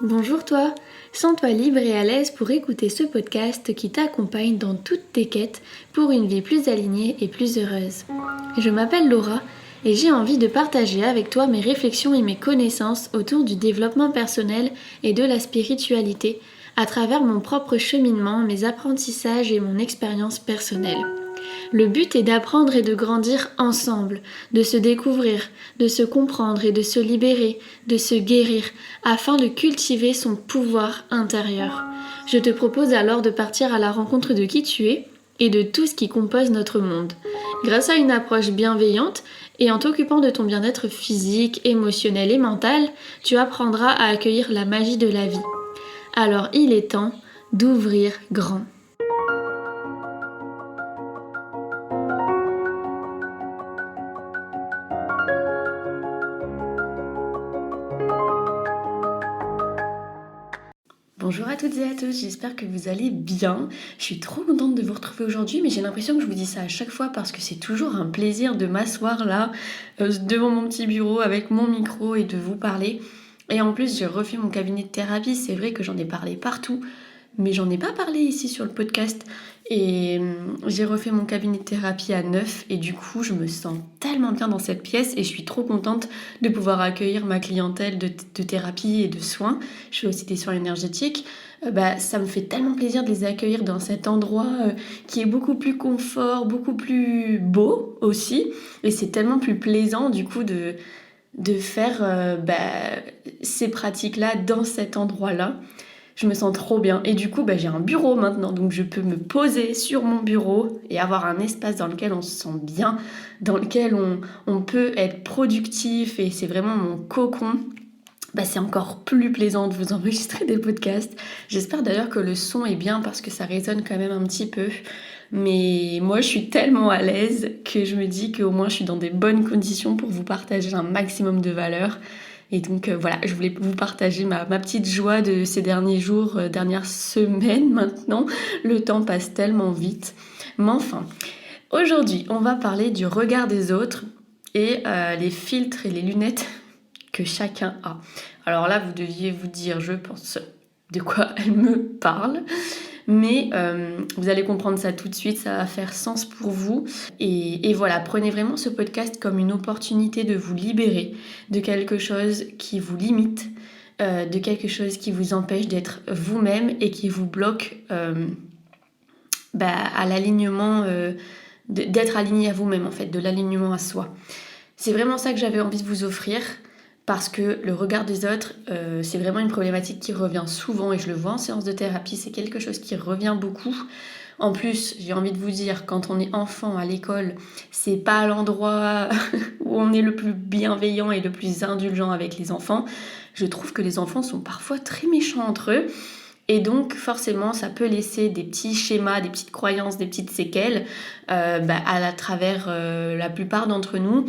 Bonjour toi, sens-toi libre et à l'aise pour écouter ce podcast qui t'accompagne dans toutes tes quêtes pour une vie plus alignée et plus heureuse. Je m'appelle Laura et j'ai envie de partager avec toi mes réflexions et mes connaissances autour du développement personnel et de la spiritualité à travers mon propre cheminement, mes apprentissages et mon expérience personnelle. Le but est d'apprendre et de grandir ensemble, de se découvrir, de se comprendre et de se libérer, de se guérir, afin de cultiver son pouvoir intérieur. Je te propose alors de partir à la rencontre de qui tu es et de tout ce qui compose notre monde. Grâce à une approche bienveillante et en t'occupant de ton bien-être physique, émotionnel et mental, tu apprendras à accueillir la magie de la vie. Alors il est temps d'ouvrir grand. Bonjour à toutes et à tous, j'espère que vous allez bien. Je suis trop contente de vous retrouver aujourd'hui, mais j'ai l'impression que je vous dis ça à chaque fois parce que c'est toujours un plaisir de m'asseoir là, devant mon petit bureau avec mon micro et de vous parler. Et en plus, j'ai refait mon cabinet de thérapie, c'est vrai que j'en ai parlé partout, mais j'en ai pas parlé ici sur le podcast. Et j'ai refait mon cabinet de thérapie à neuf et du coup, je me sens tellement bien dans cette pièce et je suis trop contente de pouvoir accueillir ma clientèle de thérapie et de soins. Je fais aussi des soins énergétiques. Ça me fait tellement plaisir de les accueillir dans cet endroit qui est beaucoup plus confort, beaucoup plus beau aussi. Et c'est tellement plus plaisant du coup de faire ces pratiques-là dans cet endroit-là. Je me sens trop bien. Et du coup, j'ai un bureau maintenant, donc je peux me poser sur mon bureau et avoir un espace dans lequel on se sent bien, dans lequel on peut être productif et c'est vraiment mon cocon. C'est encore plus plaisant de vous enregistrer des podcasts. J'espère d'ailleurs que le son est bien parce que ça résonne quand même un petit peu. Mais moi, je suis tellement à l'aise que je me dis qu'au moins je suis dans des bonnes conditions pour vous partager un maximum de valeur. Et donc voilà, je voulais vous partager ma petite joie de ces derniers jours, dernières semaines maintenant. Le temps passe tellement vite. Mais enfin, aujourd'hui, on va parler du regard des autres et les filtres et les lunettes que chacun a. Alors là, vous deviez vous dire, je pense, de quoi elle me parle. Mais vous allez comprendre ça tout de suite, ça va faire sens pour vous. Et voilà, prenez vraiment ce podcast comme une opportunité de vous libérer de quelque chose qui vous limite, de quelque chose qui vous empêche d'être vous-même et qui vous bloque à l'alignement, d'être aligné à vous-même en fait, de l'alignement à soi. C'est vraiment ça que j'avais envie de vous offrir. Parce que le regard des autres, c'est vraiment une problématique qui revient souvent et je le vois en séance de thérapie, c'est quelque chose qui revient beaucoup. En plus, j'ai envie de vous dire, quand on est enfant à l'école, c'est pas l'endroit où on est le plus bienveillant et le plus indulgent avec les enfants. Je trouve que les enfants sont parfois très méchants entre eux. Et donc forcément ça peut laisser des petits schémas, des petites croyances, des petites séquelles à travers la plupart d'entre nous.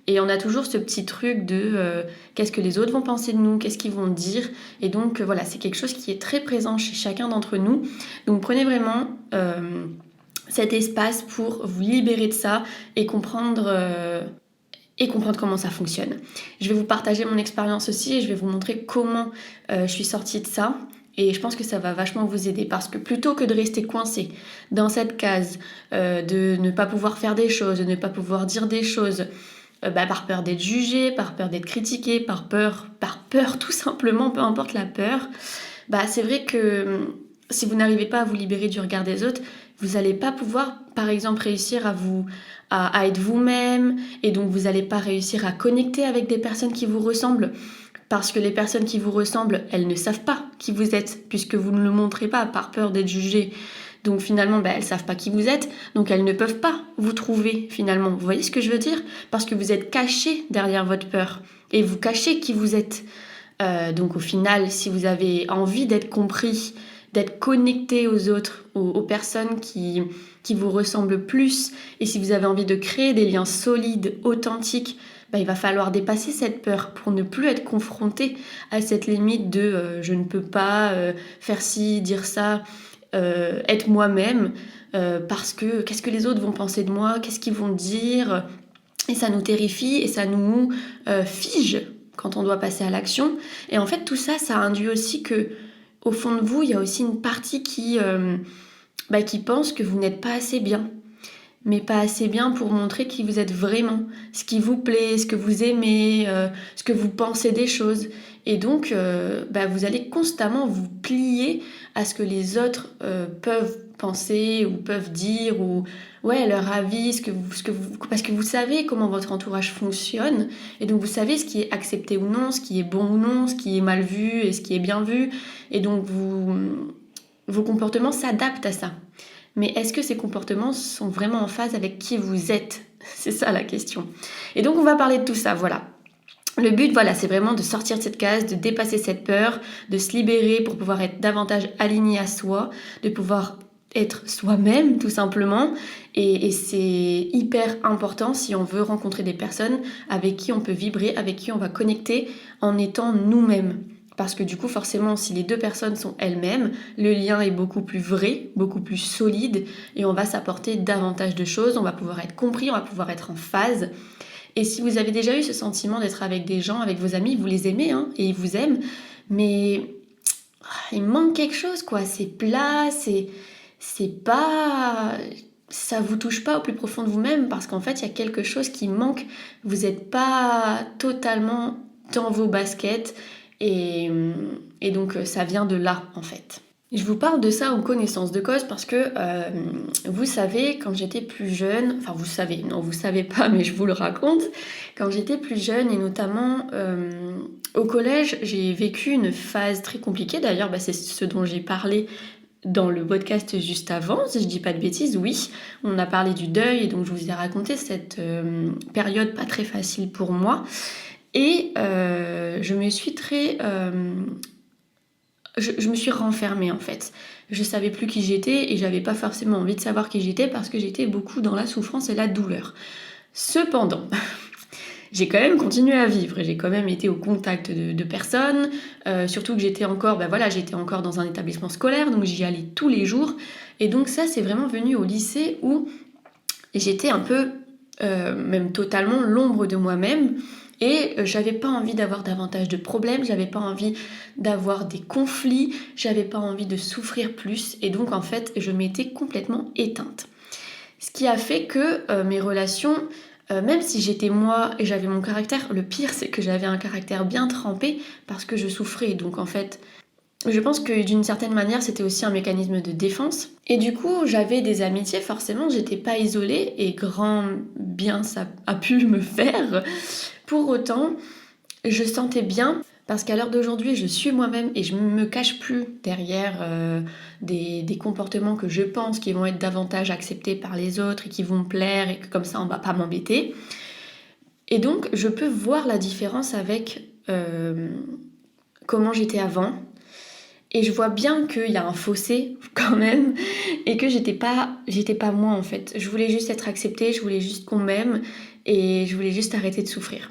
Et on a toujours ce petit truc de qu'est-ce que les autres vont penser de nous, qu'est-ce qu'ils vont dire. Et donc voilà, c'est quelque chose qui est très présent chez chacun d'entre nous. Donc prenez vraiment cet espace pour vous libérer de ça et comprendre comment ça fonctionne. Je vais vous partager mon expérience aussi et je vais vous montrer comment je suis sortie de ça. Et je pense que ça va vachement vous aider parce que plutôt que de rester coincé dans cette case, de ne pas pouvoir faire des choses, de ne pas pouvoir dire des choses, par peur d'être jugé, par peur d'être critiqué, par peur tout simplement, peu importe la peur, c'est vrai que si vous n'arrivez pas à vous libérer du regard des autres, vous n'allez pas pouvoir, par exemple, réussir à être vous-même, et donc vous n'allez pas réussir à connecter avec des personnes qui vous ressemblent, parce que les personnes qui vous ressemblent, elles ne savent pas qui vous êtes, puisque vous ne le montrez pas par peur d'être jugé. Donc finalement, elles savent pas qui vous êtes, donc elles ne peuvent pas vous trouver finalement. Vous voyez ce que je veux dire ? Parce que vous êtes caché derrière votre peur, et vous cachez qui vous êtes. Donc au final, si vous avez envie d'être compris, d'être connecté aux autres, aux personnes qui vous ressemblent plus, et si vous avez envie de créer des liens solides, authentiques, il va falloir dépasser cette peur pour ne plus être confronté à cette limite de je ne peux pas faire ci, dire ça, être moi-même, parce que qu'est-ce que les autres vont penser de moi, qu'est-ce qu'ils vont dire, et ça nous terrifie et ça nous fige quand on doit passer à l'action. Et en fait, tout ça, ça induit aussi que, au fond de vous, il y a aussi une partie qui pense que vous n'êtes pas assez bien. Mais pas assez bien pour montrer qui vous êtes vraiment, ce qui vous plaît, ce que vous aimez, ce que vous pensez des choses. Et donc, vous allez constamment vous plier à ce que les autres peuvent penser ou peuvent dire, ou leur avis, parce que vous savez comment votre entourage fonctionne, et donc vous savez ce qui est accepté ou non, ce qui est bon ou non, ce qui est mal vu et ce qui est bien vu, et donc vos comportements s'adaptent à ça. Mais est-ce que ces comportements sont vraiment en phase avec qui vous êtes? C'est ça la question. Et donc on va parler de tout ça, voilà. Le but, c'est vraiment de sortir de cette case, de dépasser cette peur, de se libérer pour pouvoir être davantage aligné à soi, de pouvoir être soi-même tout simplement. Et c'est hyper important si on veut rencontrer des personnes avec qui on peut vibrer, avec qui on va connecter en étant nous-mêmes. Parce que du coup, forcément, si les deux personnes sont elles-mêmes, le lien est beaucoup plus vrai, beaucoup plus solide, et on va s'apporter davantage de choses, on va pouvoir être compris, on va pouvoir être en phase. Et si vous avez déjà eu ce sentiment d'être avec des gens, avec vos amis, vous les aimez, et ils vous aiment, mais il manque quelque chose, quoi. C'est plat, c'est pas... Ça vous touche pas au plus profond de vous-même, parce qu'en fait, il y a quelque chose qui manque. Vous n'êtes pas totalement dans vos baskets, et donc ça vient de là en fait. Je vous parle de ça en connaissance de cause parce que vous savez, quand j'étais plus jeune, enfin vous savez, non vous savez pas mais je vous le raconte, quand j'étais plus jeune et notamment au collège, j'ai vécu une phase très compliquée, d'ailleurs c'est ce dont j'ai parlé dans le podcast juste avant, si je dis pas de bêtises, oui, on a parlé du deuil et donc je vous ai raconté cette période pas très facile pour moi. Et je me suis je me suis renfermée en fait. Je savais plus qui j'étais et j'avais pas forcément envie de savoir qui j'étais parce que j'étais beaucoup dans la souffrance et la douleur. Cependant, j'ai quand même continué à vivre et j'ai quand même été au contact de personnes, surtout que j'étais encore dans un établissement scolaire, donc j'y allais tous les jours. Et donc ça, c'est vraiment venu au lycée où j'étais un peu, même totalement, l'ombre de moi-même. Et j'avais pas envie d'avoir davantage de problèmes, j'avais pas envie d'avoir des conflits, j'avais pas envie de souffrir plus. Et donc en fait, je m'étais complètement éteinte. Ce qui a fait que mes relations, même si j'étais moi et j'avais mon caractère, le pire c'est que j'avais un caractère bien trempé parce que je souffrais. Donc en fait, je pense que d'une certaine manière, c'était aussi un mécanisme de défense. Et du coup, j'avais des amitiés, forcément, j'étais pas isolée et grand bien ça a pu me faire. Pour autant, je sentais bien, parce qu'à l'heure d'aujourd'hui, je suis moi-même et je me cache plus derrière des comportements que je pense qui vont être davantage acceptés par les autres et qui vont me plaire et que comme ça, on va pas m'embêter. Et donc, je peux voir la différence avec comment j'étais avant. Et je vois bien qu'il y a un fossé quand même et que j'étais pas moi en fait. Je voulais juste être acceptée, je voulais juste qu'on m'aime et je voulais juste arrêter de souffrir.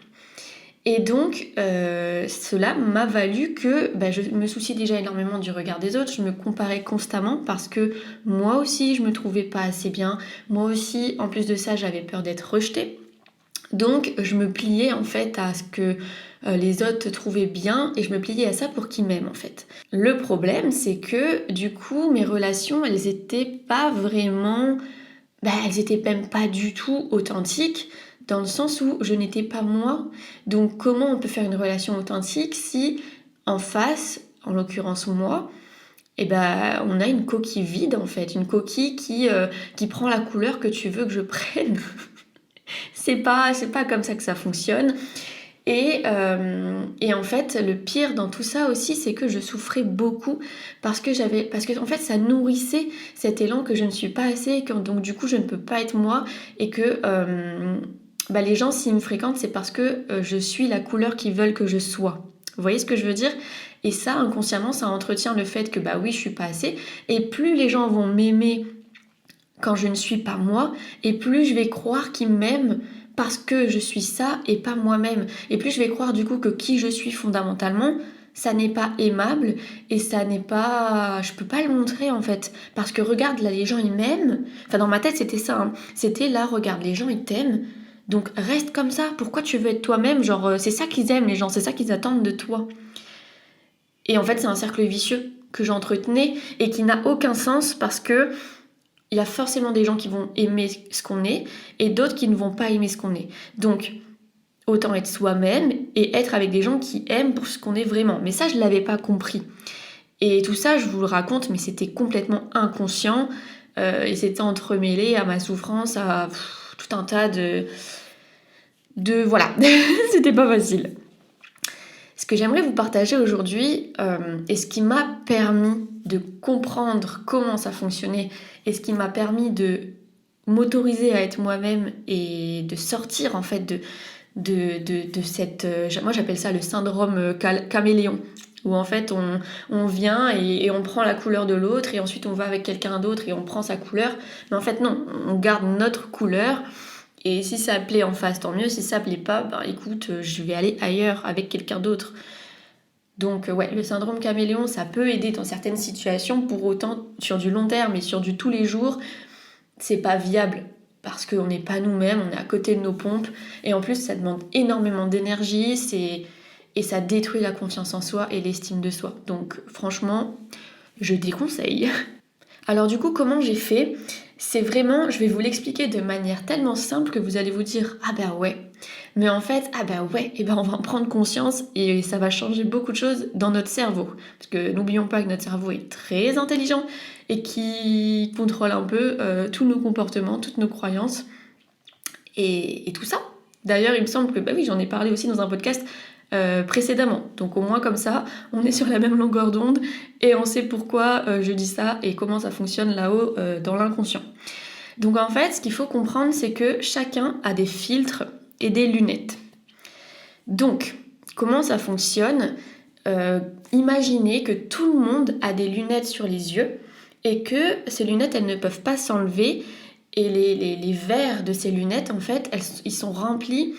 Et donc cela m'a valu que je me souciais déjà énormément du regard des autres, je me comparais constamment parce que moi aussi je me trouvais pas assez bien, moi aussi en plus de ça j'avais peur d'être rejetée. Donc je me pliais en fait à ce que les autres trouvaient bien et je me pliais à ça pour qu'ils m'aiment en fait. Le problème c'est que du coup mes relations elles étaient pas vraiment, elles étaient même pas du tout authentiques dans le sens où je n'étais pas moi. Donc comment on peut faire une relation authentique si en face, en l'occurrence moi, on a une coquille vide en fait, une coquille qui prend la couleur que tu veux que je prenne. C'est pas comme ça que ça fonctionne. Et en fait, le pire dans tout ça aussi, c'est que je souffrais beaucoup parce que en fait, ça nourrissait cet élan que je ne suis pas assez, et que donc du coup, je ne peux pas être moi et que les gens, s'ils me fréquentent, c'est parce que je suis la couleur qu'ils veulent que je sois. Vous voyez ce que je veux dire? Et ça, inconsciemment, ça entretient le fait que oui, je suis pas assez. Et plus les gens vont m'aimer quand je ne suis pas moi, et plus je vais croire qu'ils m'aiment parce que je suis ça et pas moi-même. Et plus je vais croire du coup que qui je suis fondamentalement, ça n'est pas aimable et ça n'est pas... Je peux pas le montrer en fait. Parce que regarde, là les gens ils m'aiment. Enfin dans ma tête c'était ça. C'était là, regarde, les gens ils t'aiment. Donc reste comme ça, pourquoi tu veux être toi-même? Genre, c'est ça qu'ils aiment les gens, c'est ça qu'ils attendent de toi. Et en fait, c'est un cercle vicieux que j'entretenais et qui n'a aucun sens parce que il y a forcément des gens qui vont aimer ce qu'on est et d'autres qui ne vont pas aimer ce qu'on est. Donc, autant être soi-même et être avec des gens qui aiment pour ce qu'on est vraiment. Mais ça, je ne l'avais pas compris. Et tout ça, je vous le raconte, mais c'était complètement inconscient et c'était entremêlé à ma souffrance, à tout un tas de voilà, c'était pas facile. Ce que j'aimerais vous partager aujourd'hui et ce qui m'a permis de comprendre comment ça fonctionnait et ce qui m'a permis de m'autoriser à être moi-même et de sortir en fait de cette... moi j'appelle ça le syndrome caméléon, où en fait on vient et on prend la couleur de l'autre et ensuite on va avec quelqu'un d'autre et on prend sa couleur. Mais en fait non, on garde notre couleur. Et si ça plaît en face, tant mieux. Si ça plaît pas, ben écoute, je vais aller ailleurs avec quelqu'un d'autre. Donc ouais, le syndrome caméléon, ça peut aider dans certaines situations. Pour autant, sur du long terme et sur du tous les jours, c'est pas viable. Parce qu'on n'est pas nous-mêmes, on est à côté de nos pompes. Et en plus, ça demande énormément d'énergie. Et ça détruit la confiance en soi et l'estime de soi. Donc franchement, je déconseille. Alors du coup, comment j'ai fait ? C'est vraiment, je vais vous l'expliquer de manière tellement simple que vous allez vous dire « Ah bah ouais ». Mais en fait, ah bah ouais, et ben on va en prendre conscience et ça va changer beaucoup de choses dans notre cerveau. Parce que n'oublions pas que notre cerveau est très intelligent et qui contrôle un peu tous nos comportements, toutes nos croyances et tout ça. D'ailleurs, il me semble que, bah oui, j'en ai parlé aussi dans un podcast précédemment. Donc au moins comme ça, on est sur la même longueur d'onde et on sait pourquoi je dis ça et comment ça fonctionne là-haut dans l'inconscient. Donc en fait, ce qu'il faut comprendre, c'est que chacun a des filtres et des lunettes. Donc, comment ça fonctionne ? Imaginez que tout le monde a des lunettes sur les yeux et que ces lunettes, elles ne peuvent pas s'enlever et les verres de ces lunettes, en fait, ils sont remplis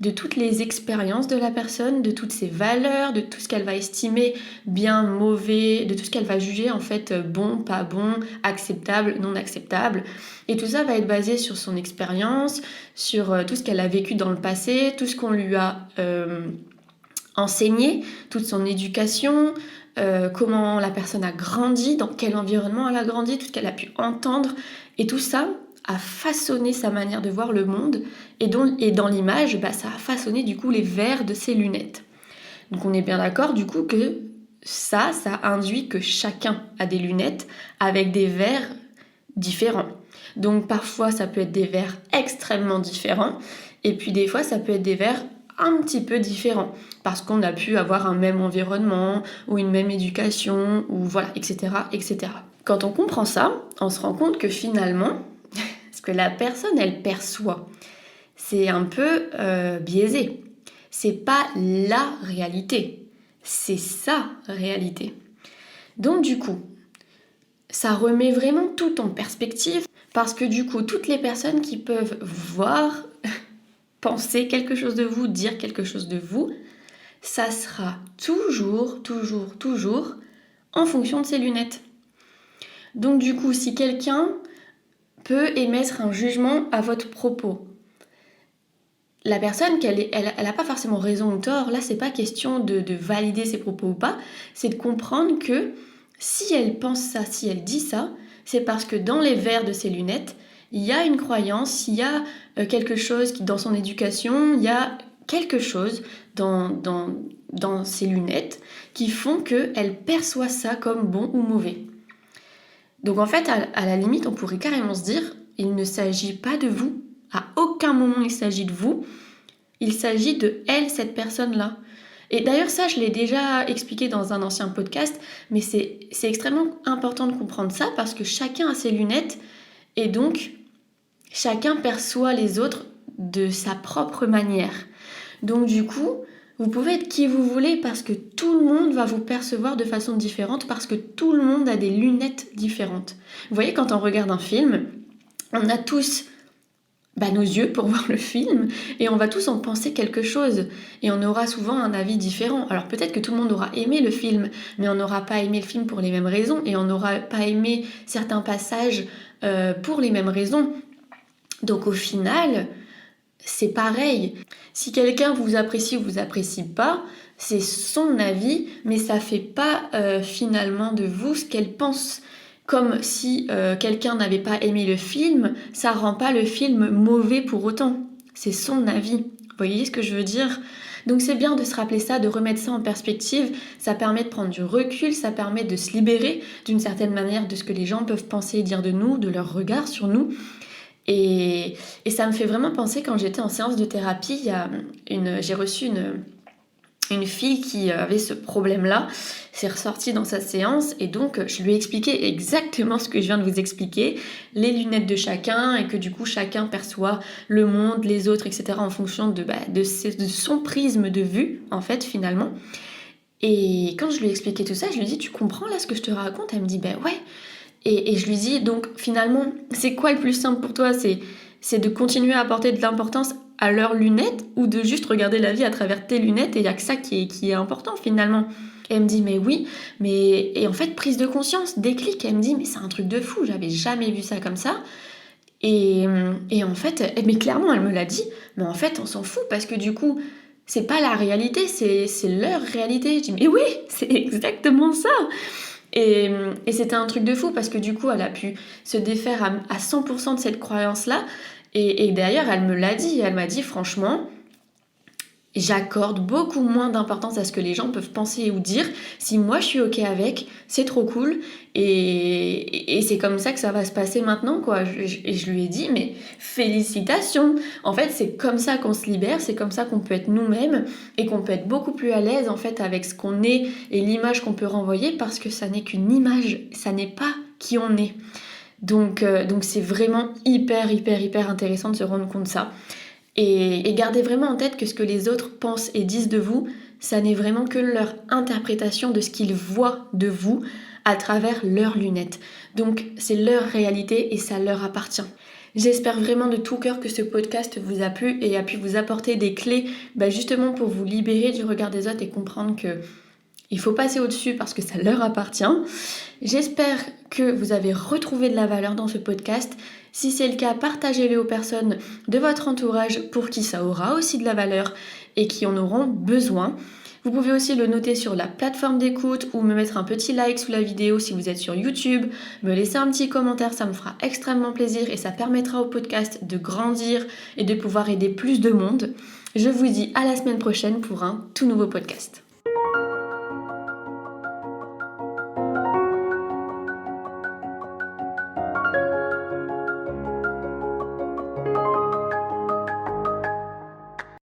de toutes les expériences de la personne, de toutes ses valeurs, de tout ce qu'elle va estimer bien, mauvais, de tout ce qu'elle va juger en fait bon, pas bon, acceptable, non acceptable. Et tout ça va être basé sur son expérience, sur tout ce qu'elle a vécu dans le passé, tout ce qu'on lui a enseigné, toute son éducation, comment la personne a grandi, dans quel environnement elle a grandi, tout ce qu'elle a pu entendre. Et tout ça a façonné sa manière de voir le monde et dans l'image, bah, ça a façonné du coup les verres de ses lunettes. Donc on est bien d'accord du coup que ça induit que chacun a des lunettes avec des verres différents. Donc parfois ça peut être des verres extrêmement différents et puis des fois ça peut être des verres un petit peu différents parce qu'on a pu avoir un même environnement ou une même éducation ou voilà, etc., etc. Quand on comprend ça, on se rend compte que finalement, ce que la personne, elle perçoit, c'est un peu biaisé. C'est pas la réalité, c'est sa réalité. Donc du coup, ça remet vraiment tout en perspective parce que du coup, toutes les personnes qui peuvent voir, penser quelque chose de vous, dire quelque chose de vous, ça sera toujours en fonction de ses lunettes. Donc du coup, si quelqu'un peut émettre un jugement à votre propos, la personne, elle n'a pas forcément raison ou tort, là c'est pas question de valider ses propos ou pas, c'est de comprendre que si elle pense ça, si elle dit ça, c'est parce que dans les verres de ses lunettes, il y a une croyance, il y a quelque chose qui, dans son éducation, il y a quelque chose dans ses lunettes qui font qu'elle perçoit ça comme bon ou mauvais. Donc en fait, à la limite, on pourrait carrément se dire, il ne s'agit pas de vous, à aucun moment il s'agit de vous, il s'agit de elle, cette personne-là. Et d'ailleurs ça, je l'ai déjà expliqué dans un ancien podcast, mais c'est extrêmement important de comprendre ça parce que chacun a ses lunettes et donc chacun perçoit les autres de sa propre manière. Donc du coup, vous pouvez être qui vous voulez parce que tout le monde va vous percevoir de façon différente parce que tout le monde a des lunettes différentes. Vous voyez, quand on regarde un film, on a tous nos yeux pour voir le film et on va tous en penser quelque chose et on aura souvent un avis différent. Alors peut-être que tout le monde aura aimé le film, mais on n'aura pas aimé le film pour les mêmes raisons et on n'aura pas aimé certains passages pour les mêmes raisons. Donc au final, c'est pareil. Si quelqu'un vous apprécie ou vous apprécie pas, c'est son avis, mais ça fait pas finalement de vous ce qu'elle pense. Comme si quelqu'un n'avait pas aimé le film, ça rend pas le film mauvais pour autant. C'est son avis. Vous voyez ce que je veux dire? Donc c'est bien de se rappeler ça, de remettre ça en perspective. Ça permet de prendre du recul, ça permet de se libérer d'une certaine manière de ce que les gens peuvent penser et dire de nous, de leur regard sur nous. Et ça me fait vraiment penser quand j'étais en séance de thérapie, j'ai reçu une fille qui avait ce problème-là, c'est ressorti dans sa séance et donc je lui ai expliqué exactement ce que je viens de vous expliquer, les lunettes de chacun et que du coup chacun perçoit le monde, les autres, etc. en fonction de son prisme de vue en fait finalement. Et quand je lui ai expliqué tout ça, je lui ai dit tu comprends là ce que je te raconte? Elle me dit ben ouais. Et je lui dis donc finalement c'est quoi le plus simple pour toi? C'est de continuer à apporter de l'importance à leurs lunettes ou de juste regarder la vie à travers tes lunettes et il n'y a que ça qui est important finalement. Et elle me dit mais oui, et en fait prise de conscience, déclic, elle me dit mais c'est un truc de fou, j'avais jamais vu ça comme ça. Et en fait, mais clairement elle me l'a dit, mais en fait on s'en fout parce que du coup c'est pas la réalité, c'est leur réalité. Je dis mais oui, c'est exactement ça. Et c'était un truc de fou parce que du coup elle a pu se défaire à 100% de cette croyance-là. Et d'ailleurs elle me l'a dit, elle m'a dit franchement, j'accorde beaucoup moins d'importance à ce que les gens peuvent penser ou dire. Si moi je suis ok avec, c'est trop cool. Et c'est comme ça que ça va se passer maintenant, quoi. Et je lui ai dit, mais félicitations! En fait, c'est comme ça qu'on se libère, c'est comme ça qu'on peut être nous-mêmes et qu'on peut être beaucoup plus à l'aise en fait avec ce qu'on est et l'image qu'on peut renvoyer parce que ça n'est qu'une image, ça n'est pas qui on est. Donc c'est vraiment hyper intéressant de se rendre compte de ça. Et gardez vraiment en tête que ce que les autres pensent et disent de vous, ça n'est vraiment que leur interprétation de ce qu'ils voient de vous à travers leurs lunettes. Donc c'est leur réalité et ça leur appartient. J'espère vraiment de tout cœur que ce podcast vous a plu et a pu vous apporter des clés justement pour vous libérer du regard des autres et comprendre que il faut passer au-dessus parce que ça leur appartient. J'espère que vous avez retrouvé de la valeur dans ce podcast. Si c'est le cas, partagez-le aux personnes de votre entourage pour qui ça aura aussi de la valeur et qui en auront besoin. Vous pouvez aussi le noter sur la plateforme d'écoute ou me mettre un petit like sous la vidéo si vous êtes sur YouTube, me laisser un petit commentaire, ça me fera extrêmement plaisir et ça permettra au podcast de grandir et de pouvoir aider plus de monde. Je vous dis à la semaine prochaine pour un tout nouveau podcast.